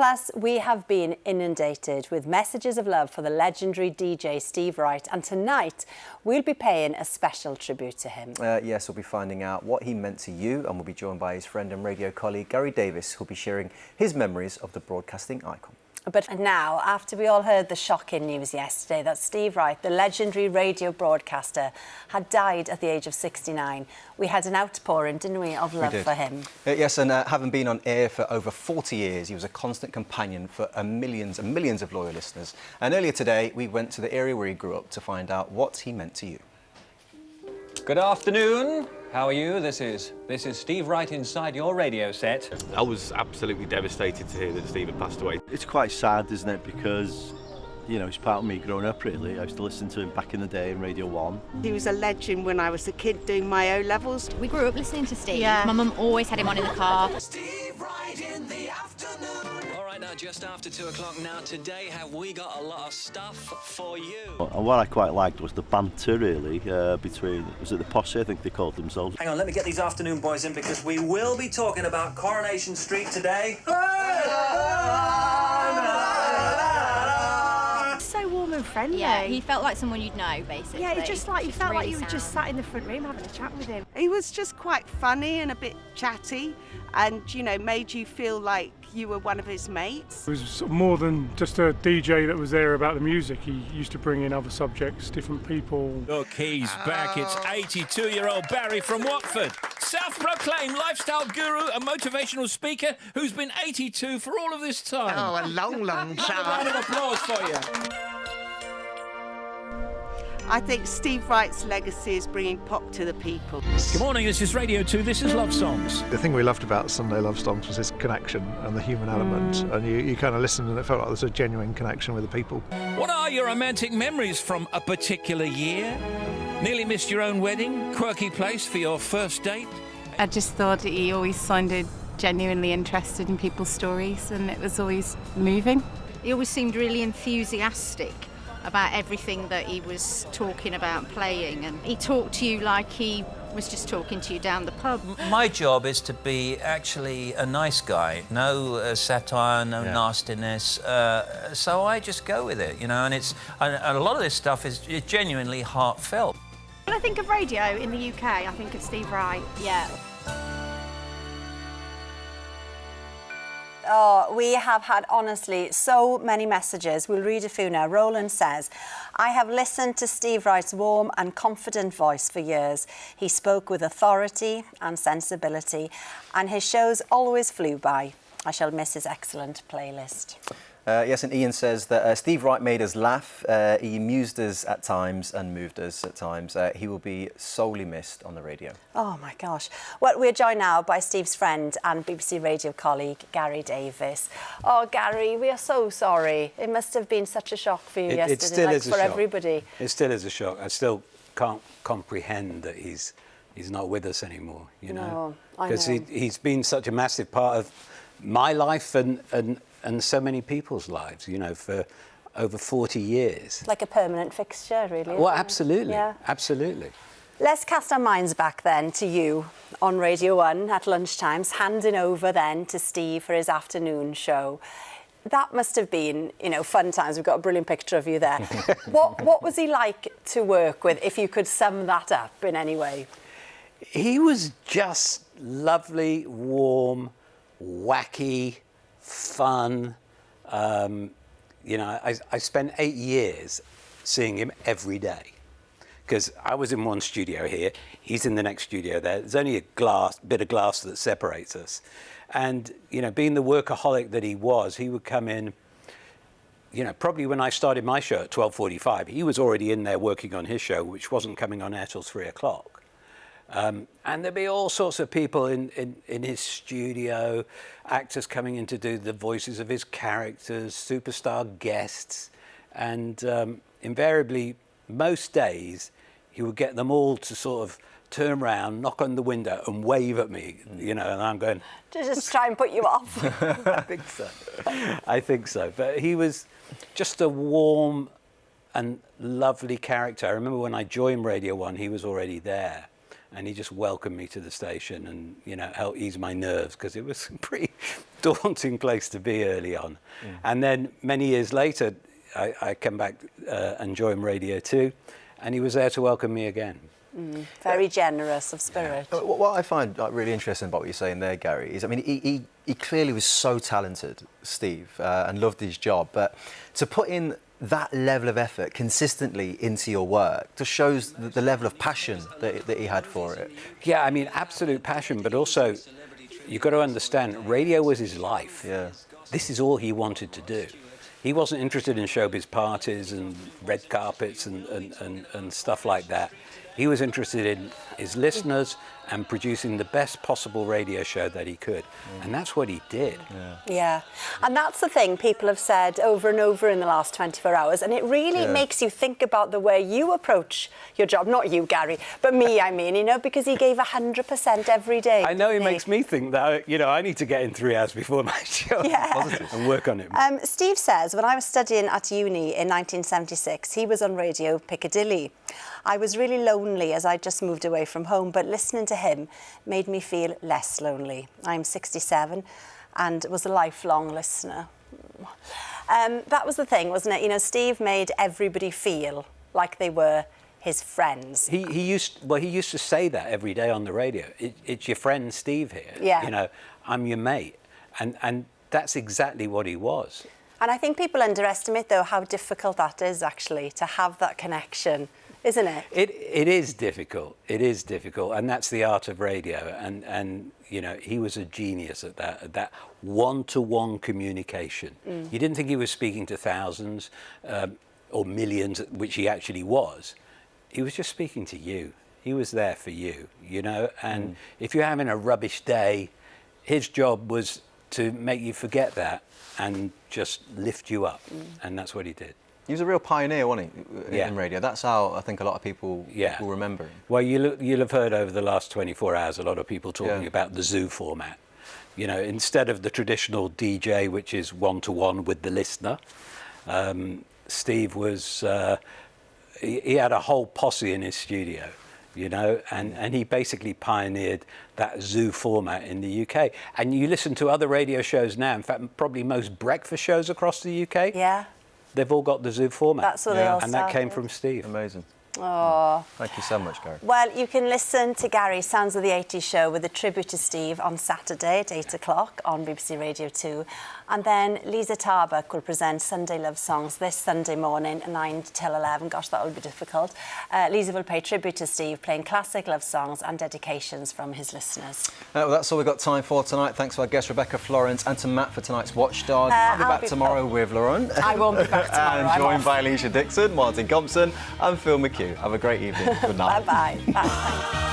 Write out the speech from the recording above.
Plus, we have been inundated with messages of love for the legendary DJ Steve Wright, and tonight we'll be paying a special tribute to him. Yes, we'll be finding out what he meant to you, and we'll be joined by his friend and radio colleague Gary Davies, who'll be sharing his memories of the broadcasting icon. But now, after we all heard the shocking news yesterday that Steve Wright, the legendary radio broadcaster, had died at the age of 69, we had an outpouring, didn't we, of love for him? Yes, and having been on air for over 40 years, he was a constant companion for millions and millions of loyal listeners. And earlier today, we went to the area where he grew up to find out what he meant to you. Good afternoon. How are you? This is Steve Wright inside your radio set. I was absolutely devastated to hear that Steve had passed away. It's quite sad, isn't it? Because, you know, he's part of me growing up, really. I used to listen to him back in the day in Radio 1. He was a legend when I was a kid doing my O-levels. We grew up listening to Steve. Yeah. My mum always had him on in the car. Steve Wright in the afternoon. All right, now just after 2 o'clock now. Today, have we got a lot of stuff for you? And what I quite liked was the banter, really, between, was it the posse, I think they called themselves. Hang on, let me get these afternoon boys in because we will be talking about Coronation Street today. So warm and friendly. Yeah, he felt like someone you'd know, basically. Yeah, you felt like you were just sound. sat in the front room having a chat with him. He was just quite funny and a bit chatty and, you know, made you feel like you were one of his mates. It was sort of more than just a DJ that was there about the music. He used to bring in other subjects, different people. Look, he's back. It's 82-year-old Barry from Watford, self-proclaimed lifestyle guru and motivational speaker who's been 82 for all of this time. Oh, a long, long time. A round of applause for you. I think Steve Wright's legacy is bringing pop to the people. Good morning, this is Radio 2, this is Love Songs. The thing we loved about Sunday Love Songs was his connection and the human element, and you kind of listened and it felt like there was a genuine connection with the people. What are your romantic memories from a particular year? Nearly missed your own wedding? Quirky place for your first date? I just thought he always sounded genuinely interested in people's stories, and it was always moving. He always seemed really enthusiastic about everything that he was talking about playing, and he talked to you like he was just talking to you down the pub. My job is to be actually a nice guy, no satire, no nastiness, so I just go with it, you know, and a lot of this stuff is genuinely heartfelt. When I think of radio in the UK, I think of Steve Wright. Yeah. Oh, we have had, honestly, so many messages. We'll read a few now. Roland says, I have listened to Steve Wright's warm and confident voice for years. He spoke with authority and sensibility, and his shows always flew by. I shall miss his excellent playlist. Yes, and Ian says that Steve Wright made us laugh, he amused us at times and moved us at times. He will be sorely missed on the radio. Oh, my gosh. Well, we're joined now by Steve's friend and BBC radio colleague, Gary Davies. Oh, Gary, we are so sorry. It must have been such a shock for you yesterday, it still is a for shock. Everybody. It still is a shock. I still can't comprehend that he's not with us anymore, you know? Because he's been such a massive part of my life and so many people's lives, you know, for over 40 years. Like a permanent fixture, really. Well, absolutely, yeah. Absolutely. Let's cast our minds back then to you on Radio 1 at lunchtimes, handing over then to Steve for his afternoon show. That must have been, you know, fun times. We've got a brilliant picture of you there. What was he like to work with, if you could sum that up in any way? He was just lovely, warm, wacky, fun. You know, I spent 8 years seeing him every day because I was in one studio here, he's in the next studio there. There's only a bit of glass that separates us. And, you know, being the workaholic that he was, he would come in, you know, probably when I started my show at 12:45, he was already in there working on his show, which wasn't coming on air till 3 o'clock. And there'd be all sorts of people in his studio, actors coming in to do the voices of his characters, superstar guests, and invariably, most days, he would get them all to sort of turn around, knock on the window and wave at me, you know, and I'm going... To just try and put you off. I think so. I think so. But he was just a warm and lovely character. I remember when I joined Radio 1, he was already there. And he just welcomed me to the station and, you know, helped ease my nerves because it was daunting place to be early on. And then many years later, I came back and joined Radio 2, and he was there to welcome me again. Very generous of spirit. What I find really interesting about what you're saying there, Gary, is, I mean, he clearly was so talented, Steve, and loved his job, but to put in that level of effort consistently into your work just shows the level of passion that he had for it. Yeah, I mean, absolute passion, but also you've got to understand, radio was his life. Yeah. This is all he wanted to do. He wasn't interested in showbiz parties and red carpets and stuff like that. He was interested in his listeners and producing the best possible radio show that he could. And that's what he did. Yeah. And that's the thing people have said over and over in the last 24 hours. And it really makes you think about the way you approach your job. Not you, Gary, but me, I mean, you know, because he gave 100% every day. I know he makes me think that, you know, I need to get in 3 hours before my show and work on it. Steve says, when I was studying at uni in 1976, he was on Radio Piccadilly. I was really lonely as I just moved away from home, but listening to him made me feel less lonely. I'm 67 and was a lifelong listener. That was the thing, wasn't it? You know, Steve made everybody feel like they were his friends. He used to say that every day on the radio. It's your friend Steve here. Yeah. You know, I'm your mate. And that's exactly what he was. And I think people underestimate, though, how difficult that is, actually, to have that connection, isn't it? It is difficult. It is difficult. And that's the art of radio. And you know, he was a genius at that one-to-one communication. You didn't think he was speaking to thousands or millions, which he actually was. He was just speaking to you. He was there for you, you know. And if you're having a rubbish day, his job was to make you forget that and just lift you up. And that's what he did. He was a real pioneer, wasn't he, in radio? That's how I think a lot of people will remember him. Well, you'll have heard over the last 24 hours a lot of people talking about the zoo format. You know, instead of the traditional DJ, which is one-to-one with the listener, Steve was... he had a whole posse in his studio, you know, and he basically pioneered that zoo format in the UK. And you listen to other radio shows now, in fact, probably most breakfast shows across the UK. Yeah. They've all got the zoo format. That's what they all And that came started. from Steve. Amazing. Oh. Thank you so much, Gary. Well, you can listen to Gary's Sounds of the 80s show with a tribute to Steve on Saturday at 8 o'clock on BBC Radio 2. And then Lisa Tarbuck will present Sunday Love Songs this Sunday morning, 9 till 11. Gosh, that will be difficult. Lisa will pay tribute to Steve, playing classic love songs and dedications from his listeners. Well, that's all we've got time for tonight. Thanks to our guest, Rebecca Florence, and to Matt for tonight's Watchdog. I'll be back tomorrow with Lauren. I won't be back tomorrow. And joined by Alicia Dixon, Martin Compson and Phil McHugh. Have a great evening. Good night. Bye-bye. Bye.